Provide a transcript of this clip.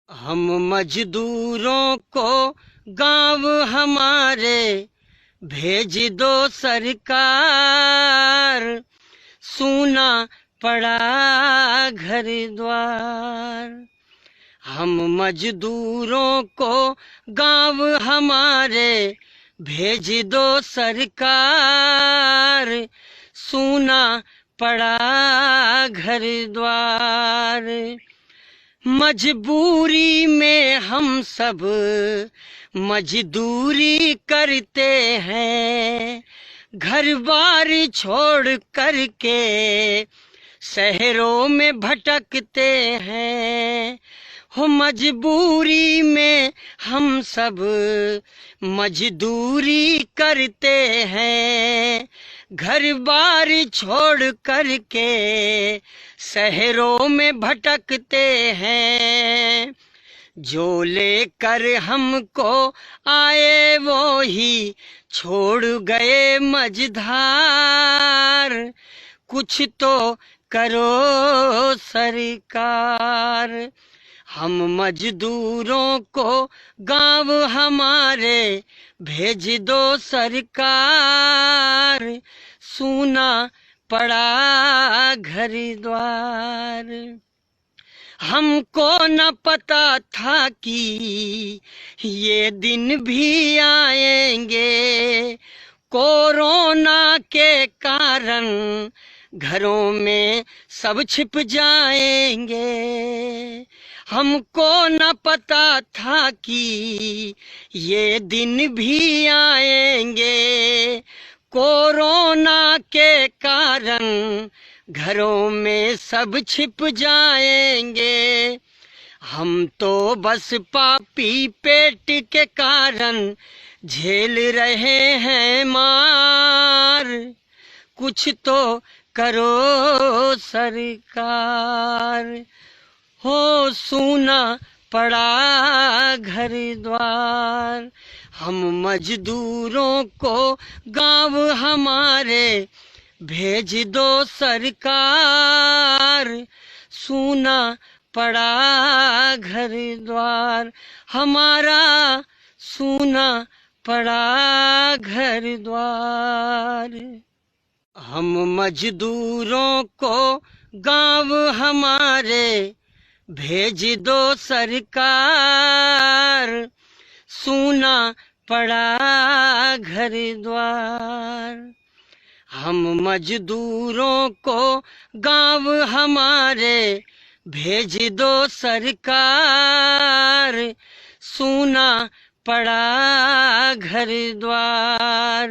हम मजदूरों को गांव हमारे भेज दो सरकार, सूना पड़ा घर द्वार। हम मजदूरों को गांव हमारे भेज दो सरकार, सूना पड़ा घर द्वार। मजबूरी में हम सब मजदूरी करते हैं, घर बार छोड़ करके शहरों में भटकते हैं। हो मजबूरी में हम सब मजदूरी करते हैं, घर बार छोड़ करके शहरों में भटकते हैं। जो लेकर हमको आए वो ही छोड़ गए मझधार, कुछ तो करो सरकार। हम मजदूरों को गांव हमारे भेज दो सरकार, सूना पड़ा घर द्वार। हमको न पता था कि ये दिन भी आएंगे, कोरोना के कारण घरों में सब छिप जाएंगे। हमको न पता था कि ये दिन भी आएंगे, कोरोना के कारण घरों में सब छिप जाएंगे। हम तो बस पापी पेट के कारण झेल रहे हैं मार, कुछ तो करो सरकार। हो सूना पड़ा घर द्वार। हम मजदूरों को गांव हमारे भेज दो सरकार, सूना पड़ा घर द्वार। हमारा सूना पड़ा घर द्वार। हम मजदूरों को गांव हमारे भेज दो सरकार, सूना पड़ा घर द्वार। हम मजदूरों को गांव हमारे भेज दो सरकार, सूना पड़ा घर द्वार।